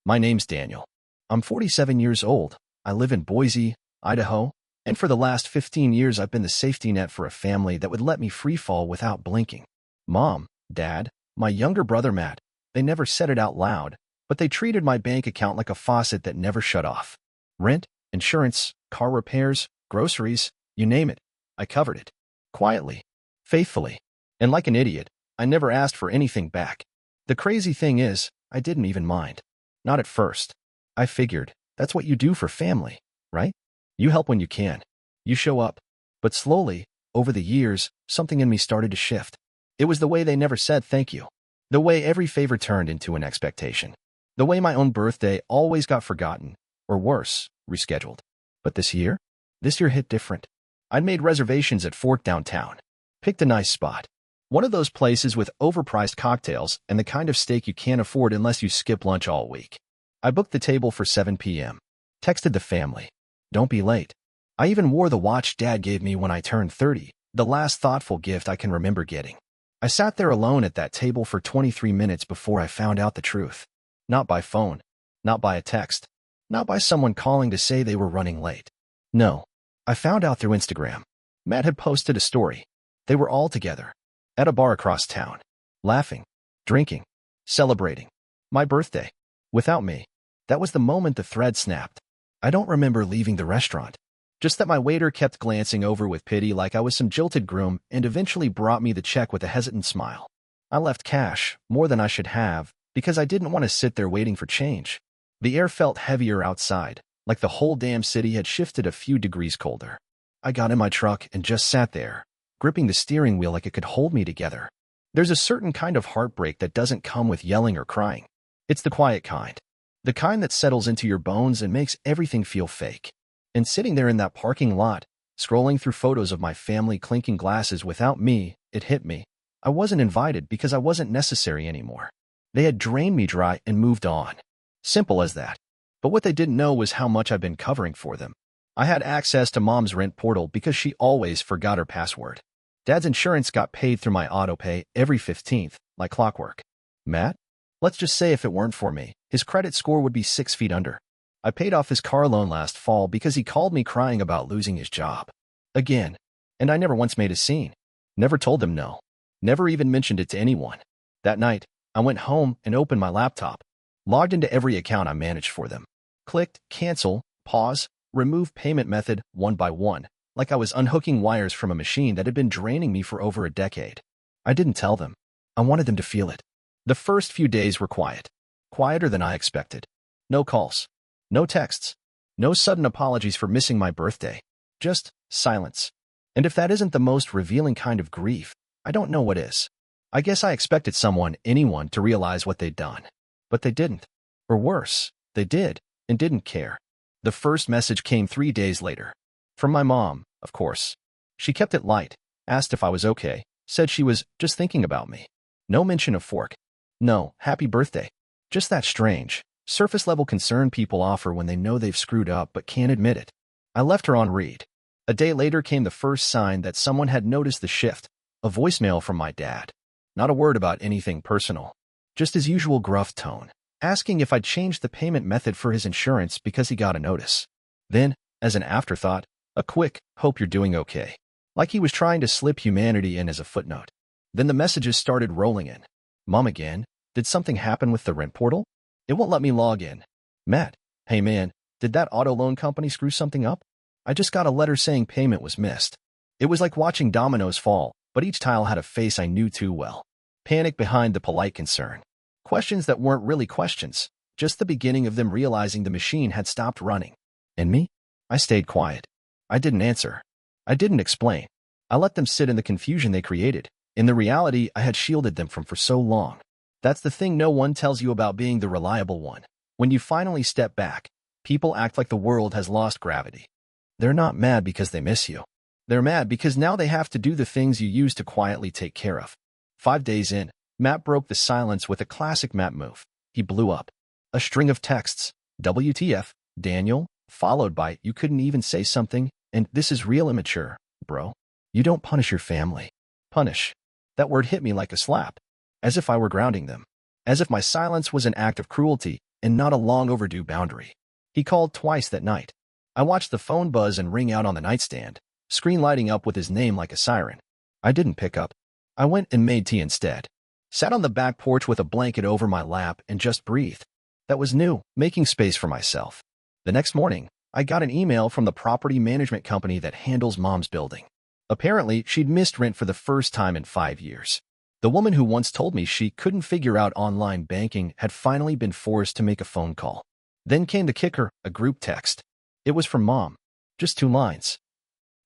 My name's Daniel. I'm 47 years old. I live in Boise, Idaho, and for the last 15 years I've been the safety net for a family that would let me freefall without blinking. Mom, Dad, my younger brother Matt, they never said it out loud, but they treated my bank account like a faucet that never shut off. Rent, insurance, car repairs, groceries, you name it. I covered it. Quietly. Faithfully. And like an idiot, I never asked for anything back. The crazy thing is, I didn't even mind. Not at first. I figured, that's what you do for family, right? You help when you can. You show up. But slowly, over the years, something in me started to shift. It was the way they never said thank you. The way every favor turned into an expectation. The way my own birthday always got forgotten, or worse, rescheduled. But this year hit different. I'd made reservations at Fork downtown. Picked a nice spot. One of those places with overpriced cocktails and the kind of steak you can't afford unless you skip lunch all week. I booked the table for 7 p.m. Texted the family. Don't be late. I even wore the watch Dad gave me when I turned 30, the last thoughtful gift I can remember getting. I sat there alone at that table for 23 minutes before I found out the truth. Not by phone. Not by a text. Not by someone calling to say they were running late. No. I found out through Instagram. Matt had posted a story. They were all together. At a bar across town. Laughing. Drinking. Celebrating. My birthday. Without me. That was the moment the thread snapped. I don't remember leaving the restaurant. Just that my waiter kept glancing over with pity like I was some jilted groom and eventually brought me the check with a hesitant smile. I left cash, more than I should have, because I didn't want to sit there waiting for change. The air felt heavier outside, like the whole damn city had shifted a few degrees colder. I got in my truck and just sat there, gripping the steering wheel like it could hold me together. There's a certain kind of heartbreak that doesn't come with yelling or crying. It's the quiet kind. The kind that settles into your bones and makes everything feel fake. And sitting there in that parking lot, scrolling through photos of my family clinking glasses without me, it hit me. I wasn't invited because I wasn't necessary anymore. They had drained me dry and moved on. Simple as that. But what they didn't know was how much I've been covering for them. I had access to Mom's rent portal because she always forgot her password. Dad's insurance got paid through my autopay every 15th, like clockwork. Matt? Let's just say if it weren't for me, his credit score would be 6 feet under. I paid off his car loan last fall because he called me crying about losing his job. Again. And I never once made a scene. Never told them no. Never even mentioned it to anyone. That night, I went home and opened my laptop. Logged into every account I managed for them. Clicked cancel, pause, remove payment method one by one, like I was unhooking wires from a machine that had been draining me for over a decade. I didn't tell them. I wanted them to feel it. The first few days were quiet. Quieter than I expected. No calls. No texts. No sudden apologies for missing my birthday. Just silence. And if that isn't the most revealing kind of grief, I don't know what is. I guess I expected anyone to realize what they'd done. But they didn't. Or worse, they did, and didn't care. The first message came 3 days later. From my mom, of course. She kept it light, asked if I was okay, said she was just thinking about me. No mention of Fork. No, happy birthday. Just that strange, surface-level concern people offer when they know they've screwed up but can't admit it. I left her on read. A day later came the first sign that someone had noticed the shift, a voicemail from my dad. Not a word about anything personal. Just his usual gruff tone, asking if I'd changed the payment method for his insurance because he got a notice. Then, as an afterthought, a quick, hope you're doing okay. Like he was trying to slip humanity in as a footnote. Then the messages started rolling in. Mom again? Did something happen with the rent portal? It won't let me log in. Matt, hey man, did that auto loan company screw something up? I just got a letter saying payment was missed. It was like watching dominoes fall, but each tile had a face I knew too well. Panic behind the polite concern. Questions that weren't really questions, just the beginning of them realizing the machine had stopped running. And me? I stayed quiet. I didn't answer. I didn't explain. I let them sit in the confusion they created, in the reality I had shielded them from for so long. That's the thing no one tells you about being the reliable one. When you finally step back, people act like the world has lost gravity. They're not mad because they miss you. They're mad because now they have to do the things you used to quietly take care of. 5 days in, Matt broke the silence with a classic Matt move. He blew up. A string of texts. WTF, Daniel, followed by, you couldn't even say something, and this is real immature, bro. You don't punish your family. Punish. That word hit me like a slap. As if I were grounding them. As if my silence was an act of cruelty, and not a long overdue boundary. He called twice that night. I watched the phone buzz and ring out on the nightstand, screen lighting up with his name like a siren. I didn't pick up. I went and made tea instead. Sat on the back porch with a blanket over my lap and just breathed. That was new, making space for myself. The next morning, I got an email from the property management company that handles Mom's building. Apparently, she'd missed rent for the first time in 5 years. The woman who once told me she couldn't figure out online banking had finally been forced to make a phone call. Then came the kicker, a group text. It was from Mom. Just 2 lines.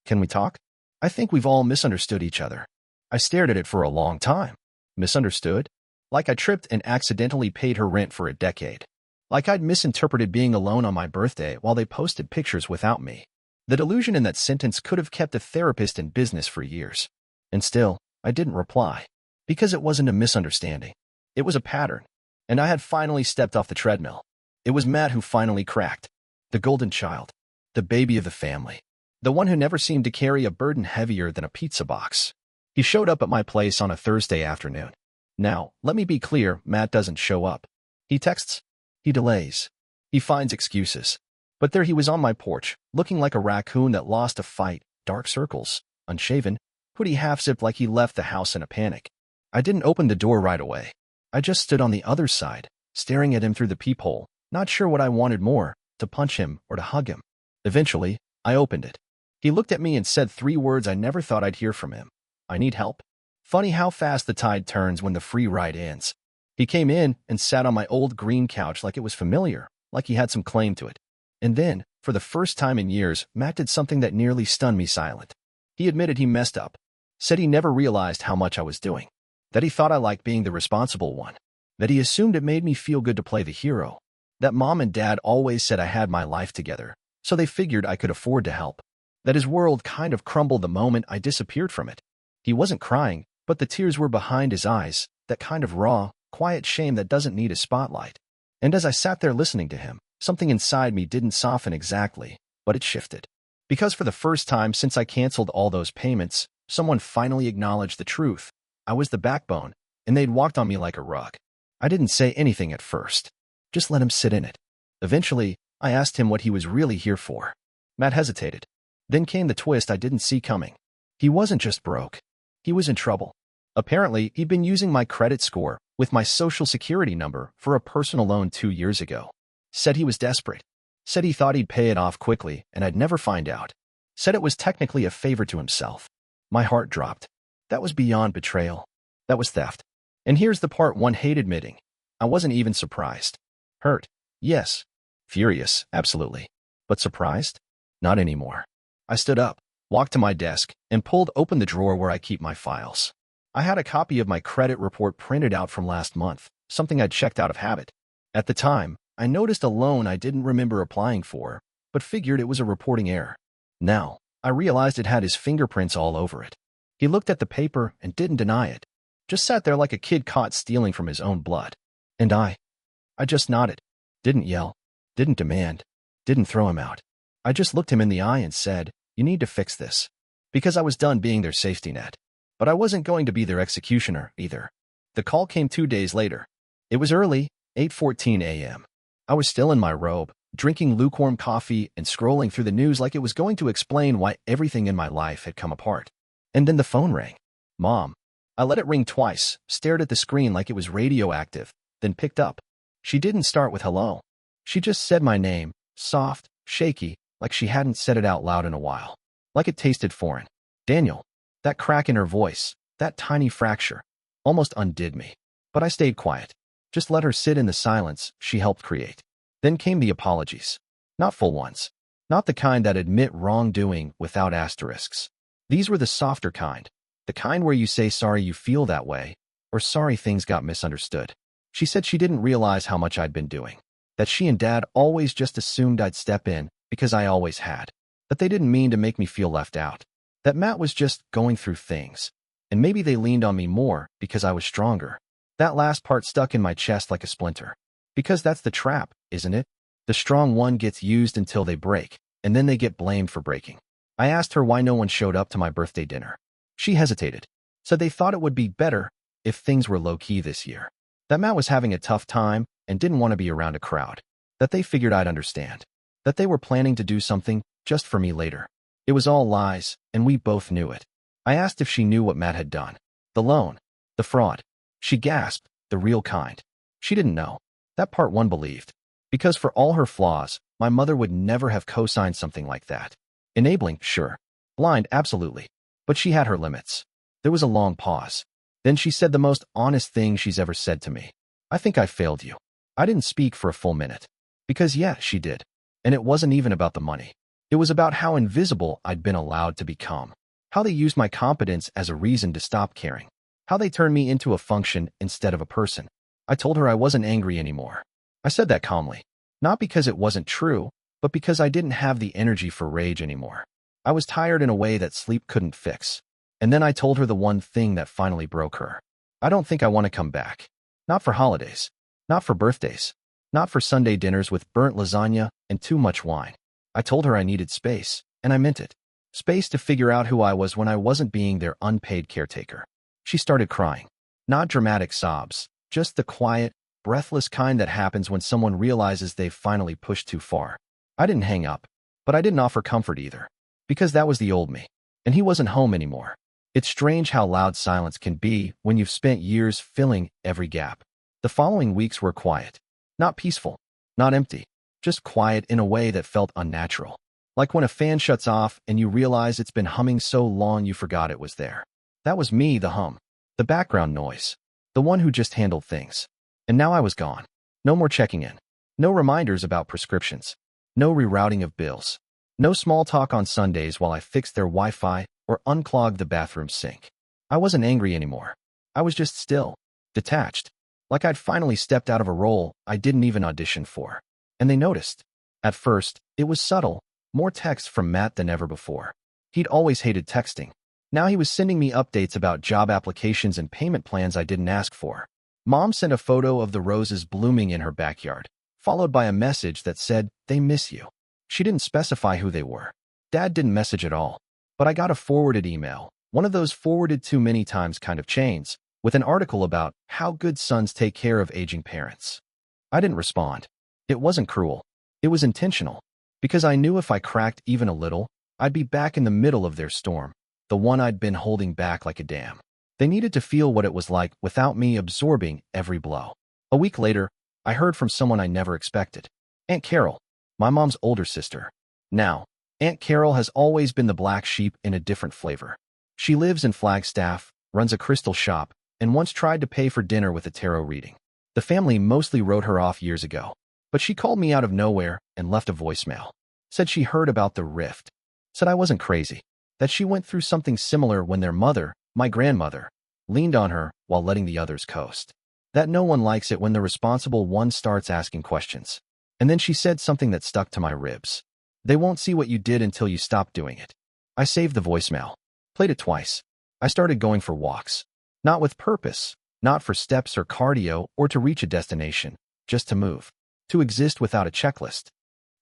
Can we talk? I think we've all misunderstood each other. I stared at it for a long time. Misunderstood? Like I tripped and accidentally paid her rent for a decade. Like I'd misinterpreted being alone on my birthday while they posted pictures without me. The delusion in that sentence could have kept a therapist in business for years. And still, I didn't reply. Because it wasn't a misunderstanding. It was a pattern. And I had finally stepped off the treadmill. It was Matt who finally cracked. The golden child. The baby of the family. The one who never seemed to carry a burden heavier than a pizza box. He showed up at my place on a Thursday afternoon. Now, let me be clear, Matt doesn't show up. He texts. He delays. He finds excuses. But there he was on my porch, looking like a raccoon that lost a fight, dark circles, unshaven, hoodie half-zipped like he left the house in a panic. I didn't open the door right away. I just stood on the other side, staring at him through the peephole, not sure what I wanted more, to punch him or to hug him. Eventually, I opened it. He looked at me and said 3 words I never thought I'd hear from him. I need help. Funny how fast the tide turns when the free ride ends. He came in and sat on my old green couch like it was familiar, like he had some claim to it. And then, for the first time in years, Matt did something that nearly stunned me silent. He admitted he messed up. Said he never realized how much I was doing. That he thought I liked being the responsible one. That he assumed it made me feel good to play the hero. That Mom and Dad always said I had my life together, so they figured I could afford to help. That his world kind of crumbled the moment I disappeared from it. He wasn't crying, but the tears were behind his eyes, that kind of raw, quiet shame that doesn't need a spotlight. And as I sat there listening to him, something inside me didn't soften exactly, but it shifted. Because for the first time since I canceled all those payments, someone finally acknowledged the truth. I was the backbone, and they'd walked on me like a rug. I didn't say anything at first. Just let him sit in it. Eventually, I asked him what he was really here for. Matt hesitated. Then came the twist I didn't see coming. He wasn't just broke. He was in trouble. Apparently, he'd been using my credit score with my social security number for a personal loan 2 years ago. Said he was desperate. Said he thought he'd pay it off quickly and I'd never find out. Said it was technically a favor to himself. My heart dropped. That was beyond betrayal. That was theft. And here's the part one hate admitting. I wasn't even surprised. Hurt. Yes. Furious. Absolutely. But surprised? Not anymore. I stood up, walked to my desk, and pulled open the drawer where I keep my files. I had a copy of my credit report printed out from last month, something I'd checked out of habit. At the time, I noticed a loan I didn't remember applying for, but figured it was a reporting error. Now, I realized it had his fingerprints all over it. He looked at the paper and didn't deny it. Just sat there like a kid caught stealing from his own blood. And I just nodded. Didn't yell. Didn't demand. Didn't throw him out. I just looked him in the eye and said, "You need to fix this." Because I was done being their safety net. But I wasn't going to be their executioner either. The call came 2 days later. It was early, 8:14 a.m. I was still in my robe, drinking lukewarm coffee and scrolling through the news like it was going to explain why everything in my life had come apart. And then the phone rang. Mom. I let it ring twice, stared at the screen like it was radioactive, then picked up. She didn't start with hello. She just said my name, soft, shaky, like she hadn't said it out loud in a while. Like it tasted foreign. Daniel. That crack in her voice, that tiny fracture, almost undid me. But I stayed quiet. Just let her sit in the silence she helped create. Then came the apologies. Not full ones. Not the kind that admit wrongdoing without asterisks. These were the softer kind. The kind where you say sorry you feel that way, or sorry things got misunderstood. She said she didn't realize how much I'd been doing. That she and Dad always just assumed I'd step in because I always had. That they didn't mean to make me feel left out. That Matt was just going through things. And maybe they leaned on me more because I was stronger. That last part stuck in my chest like a splinter. Because that's the trap, isn't it? The strong one gets used until they break, and then they get blamed for breaking. I asked her why no one showed up to my birthday dinner. She hesitated. Said they thought it would be better if things were low-key this year. That Matt was having a tough time, and didn't want to be around a crowd. That they figured I'd understand. That they were planning to do something just for me later. It was all lies, and we both knew it. I asked if she knew what Matt had done. The loan. The fraud. She gasped, the real kind. She didn't know. That part one believed. Because for all her flaws, my mother would never have co-signed something like that. Enabling, sure. Blind, absolutely. But she had her limits. There was a long pause. Then she said the most honest thing she's ever said to me. I think I failed you. I didn't speak for a full minute. Because yeah, she did. And it wasn't even about the money. It was about how invisible I'd been allowed to become. How they used my competence as a reason to stop caring. How they turned me into a function instead of a person. I told her I wasn't angry anymore. I said that calmly. Not because it wasn't true, but because I didn't have the energy for rage anymore. I was tired in a way that sleep couldn't fix. And then I told her the one thing that finally broke her. I don't think I want to come back. Not for holidays. Not for birthdays. Not for Sunday dinners with burnt lasagna and too much wine. I told her I needed space, and I meant it. Space to figure out who I was when I wasn't being their unpaid caretaker. She started crying. Not dramatic sobs, just the quiet, breathless kind that happens when someone realizes they've finally pushed too far. I didn't hang up, but I didn't offer comfort either. Because that was the old me, and he wasn't home anymore. It's strange how loud silence can be when you've spent years filling every gap. The following weeks were quiet. Not peaceful, not empty, just quiet in a way that felt unnatural. Like when a fan shuts off and you realize it's been humming so long you forgot it was there. That was me, the hum, the background noise, the one who just handled things. And now I was gone. No more checking in. No reminders about prescriptions. No rerouting of bills. No small talk on Sundays while I fixed their Wi-Fi or unclogged the bathroom sink. I wasn't angry anymore. I was just still, detached. Like I'd finally stepped out of a role I didn't even audition for. And they noticed. At first, it was subtle. More text from Matt than ever before. He'd always hated texting. Now he was sending me updates about job applications and payment plans I didn't ask for. Mom sent a photo of the roses blooming in her backyard, followed by a message that said, "They miss you." She didn't specify who they were. Dad didn't message at all. But I got a forwarded email, one of those forwarded too many times kind of chains, with an article about how good sons take care of aging parents. I didn't respond. It wasn't cruel. It was intentional. Because I knew if I cracked even a little, I'd be back in the middle of their storm, the one I'd been holding back like a dam. They needed to feel what it was like without me absorbing every blow. A week later, I heard from someone I never expected. Aunt Carol, my mom's older sister. Now, Aunt Carol has always been the black sheep in a different flavor. She lives in Flagstaff, runs a crystal shop, and once tried to pay for dinner with a tarot reading. The family mostly wrote her off years ago. But she called me out of nowhere and left a voicemail. Said she heard about the rift. Said I wasn't crazy. That she went through something similar when their mother, my grandmother, leaned on her while letting the others coast. That no one likes it when the responsible one starts asking questions. And then she said something that stuck to my ribs. They won't see what you did until you stop doing it. I saved the voicemail. Played it twice. I started going for walks. Not with purpose. Not for steps or cardio or to reach a destination. Just to move. To exist without a checklist.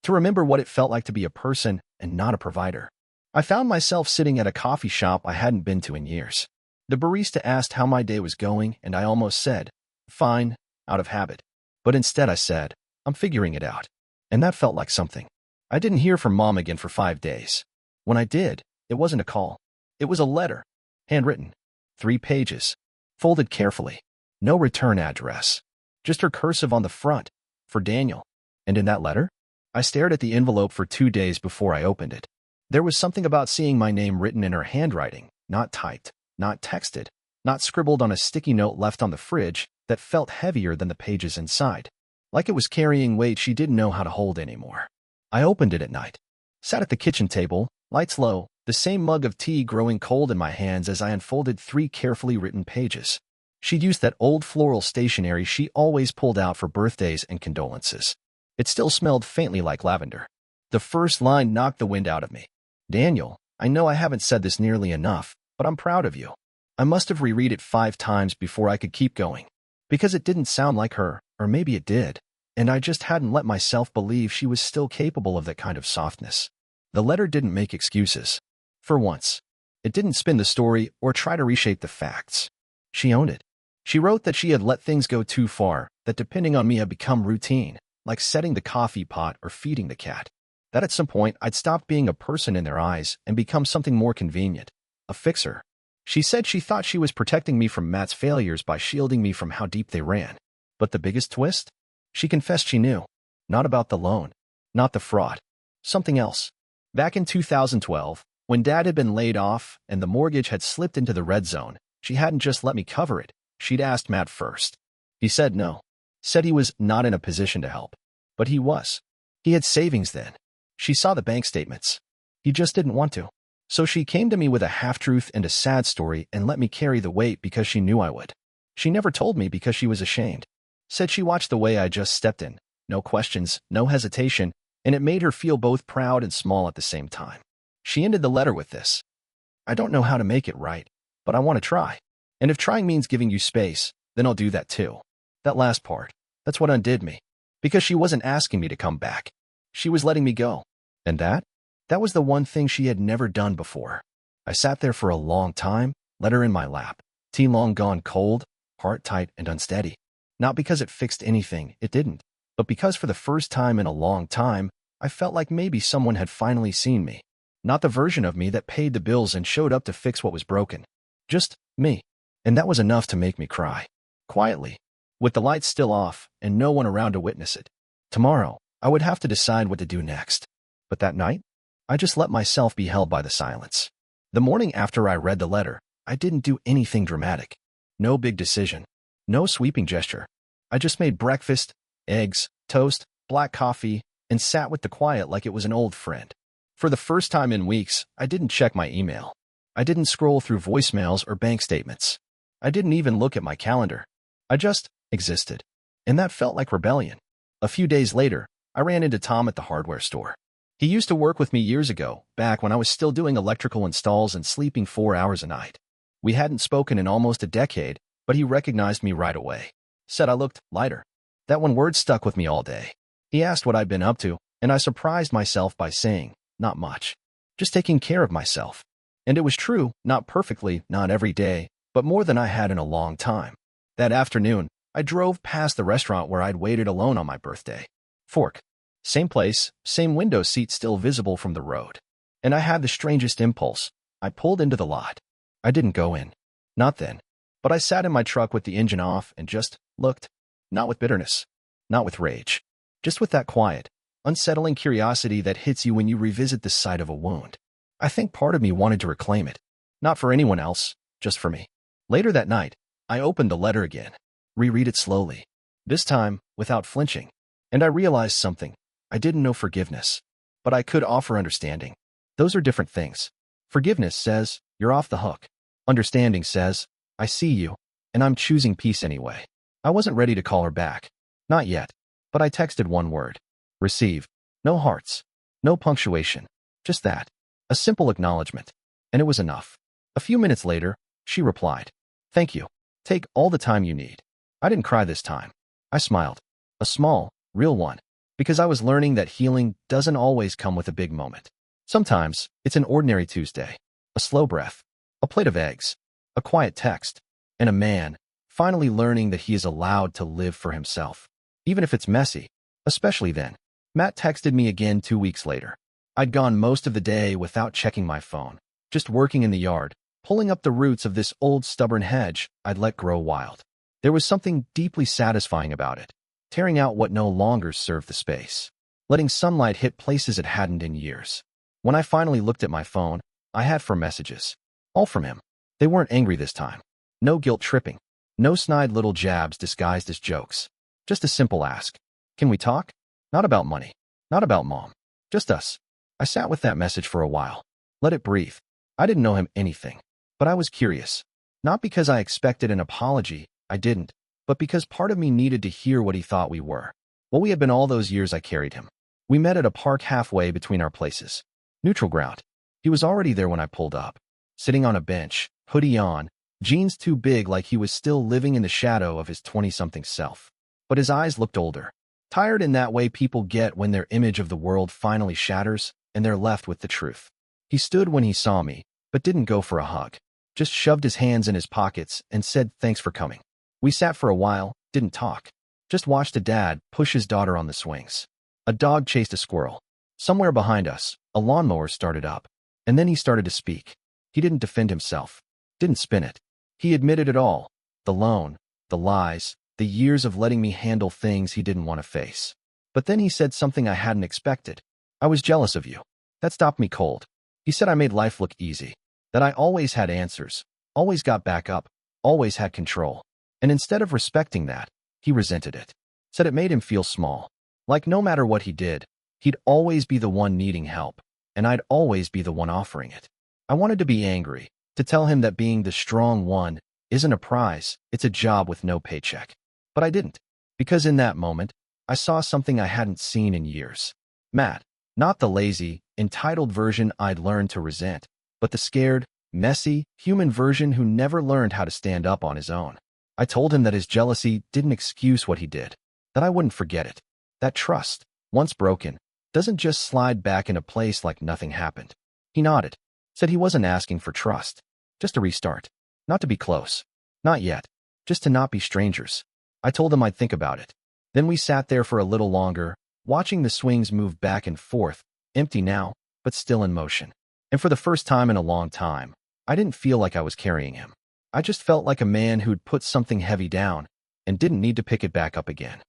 To remember what it felt like to be a person and not a provider. I found myself sitting at a coffee shop I hadn't been to in years. The barista asked how my day was going, and I almost said, "Fine," out of habit. But instead I said, "I'm figuring it out." And that felt like something. I didn't hear from Mom again for 5 days. When I did, it wasn't a call. It was a letter. Handwritten. 3 pages. Folded carefully. No return address. Just her cursive on the front. For Daniel. And in that letter, I stared at the envelope for 2 days before I opened it. There was something about seeing my name written in her handwriting, not typed, not texted, not scribbled on a sticky note left on the fridge, that felt heavier than the pages inside. Like it was carrying weight she didn't know how to hold anymore. I opened it at night. Sat at the kitchen table, lights low, the same mug of tea growing cold in my hands as I unfolded 3 carefully written pages. She'd used that old floral stationery she always pulled out for birthdays and condolences. It still smelled faintly like lavender. The first line knocked the wind out of me. "Daniel, I know I haven't said this nearly enough, but I'm proud of you." I must have reread it 5 times before I could keep going. Because it didn't sound like her, or maybe it did, and I just hadn't let myself believe she was still capable of that kind of softness. The letter didn't make excuses. For once. It didn't spin the story or try to reshape the facts. She owned it. She wrote that she had let things go too far, that depending on me had become routine, like setting the coffee pot or feeding the cat. That at some point I'd stopped being a person in their eyes and become something more convenient, a fixer. She said she thought she was protecting me from Matt's failures by shielding me from how deep they ran. But the biggest twist? She confessed she knew. Not about the loan. Not the fraud. Something else. Back in 2012, when Dad had been laid off and the mortgage had slipped into the red zone, she hadn't just let me cover it. She'd asked Matt first. He said no. Said he was not in a position to help. But he was. He had savings then. She saw the bank statements. He just didn't want to. So she came to me with a half-truth and a sad story and let me carry the weight because she knew I would. She never told me because she was ashamed. Said she watched the way I just stepped in. No questions, no hesitation, and it made her feel both proud and small at the same time. She ended the letter with this. I don't know how to make it right, but I want to try. And if trying means giving you space, then I'll do that too. That last part, that's what undid me. Because she wasn't asking me to come back. She was letting me go. And that was the one thing she had never done before. I sat there for a long time, letter in my lap, tea long gone cold, heart tight and unsteady. Not because it fixed anything, it didn't, but because for the first time in a long time, I felt like maybe someone had finally seen me. Not the version of me that paid the bills and showed up to fix what was broken. Just me. And that was enough to make me cry. Quietly. With the lights still off and no one around to witness it. Tomorrow, I would have to decide what to do next. But that night, I just let myself be held by the silence. The morning after I read the letter, I didn't do anything dramatic. No big decision. No sweeping gesture. I just made breakfast, eggs, toast, black coffee, and sat with the quiet like it was an old friend. For the first time in weeks, I didn't check my email. I didn't scroll through voicemails or bank statements. I didn't even look at my calendar. I just existed. And that felt like rebellion. A few days later, I ran into Tom at the hardware store. He used to work with me years ago, back when I was still doing electrical installs and sleeping 4 hours a night. We hadn't spoken in almost a decade, but he recognized me right away. Said I looked lighter. That one word stuck with me all day. He asked what I'd been up to, and I surprised myself by saying, not much. Just taking care of myself. And it was true, not perfectly, not every day, but more than I had in a long time. That afternoon, I drove past the restaurant where I'd waited alone on my birthday. Fork. Same place, same window seat still visible from the road. And I had the strangest impulse. I pulled into the lot. I didn't go in. Not then. But I sat in my truck with the engine off and just looked. Not with bitterness. Not with rage. Just with that quiet, unsettling curiosity that hits you when you revisit the site of a wound. I think part of me wanted to reclaim it. Not for anyone else, just for me. Later that night, I opened the letter again. Reread it slowly. This time, without flinching. And I realized something. I didn't know forgiveness. But I could offer understanding. Those are different things. Forgiveness says, you're off the hook. Understanding says, I see you, and I'm choosing peace anyway. I wasn't ready to call her back. Not yet. But I texted one word. Receive. No hearts. No punctuation. Just that. A simple acknowledgement. And it was enough. A few minutes later, she replied. Thank you. Take all the time you need. I didn't cry this time. I smiled. A small, real one. Because I was learning that healing doesn't always come with a big moment. Sometimes, it's an ordinary Tuesday. A slow breath. A plate of eggs. A quiet text. And a man, finally learning that he is allowed to live for himself. Even if it's messy. Especially then. Matt texted me again 2 weeks later. I'd gone most of the day without checking my phone. Just working in the yard, pulling up the roots of this old stubborn hedge I'd let grow wild. There was something deeply satisfying about it. Tearing out what no longer served the space. Letting sunlight hit places it hadn't in years. When I finally looked at my phone, I had 4 messages. All from him. They weren't angry this time. No guilt tripping. No snide little jabs disguised as jokes. Just a simple ask. Can we talk? Not about money. Not about mom. Just us. I sat with that message for a while. Let it breathe. I didn't know him anything. But I was curious. Not because I expected an apology, I didn't. But because part of me needed to hear what he thought we were. What we had been all those years I carried him. We met at a park halfway between our places. Neutral ground. He was already there when I pulled up. Sitting on a bench, hoodie on, jeans too big like he was still living in the shadow of his 20-something self. But his eyes looked older. Tired in that way people get when their image of the world finally shatters and they're left with the truth. He stood when he saw me, but didn't go for a hug. Just shoved his hands in his pockets and said thanks for coming. We sat for a while, didn't talk. Just watched a dad push his daughter on the swings. A dog chased a squirrel. Somewhere behind us, a lawnmower started up. And then he started to speak. He didn't defend himself. Didn't spin it. He admitted it all. The loan, the lies, the years of letting me handle things he didn't want to face. But then he said something I hadn't expected. I was jealous of you. That stopped me cold. He said I made life look easy. That I always had answers. Always got back up. Always had control. And instead of respecting that, he resented it. Said it made him feel small. Like no matter what he did, he'd always be the one needing help. And I'd always be the one offering it. I wanted to be angry, to tell him that being the strong one isn't a prize, it's a job with no paycheck. But I didn't. Because in that moment, I saw something I hadn't seen in years. Matt, not the lazy, entitled version I'd learned to resent, but the scared, messy, human version who never learned how to stand up on his own. I told him that his jealousy didn't excuse what he did, that I wouldn't forget it. That trust, once broken, doesn't just slide back into place like nothing happened. He nodded, said he wasn't asking for trust, just a restart. Not to be close. Not yet. Just to not be strangers. I told him I'd think about it. Then we sat there for a little longer, watching the swings move back and forth, empty now, but still in motion. And for the first time in a long time, I didn't feel like I was carrying him. I just felt like a man who'd put something heavy down and didn't need to pick it back up again.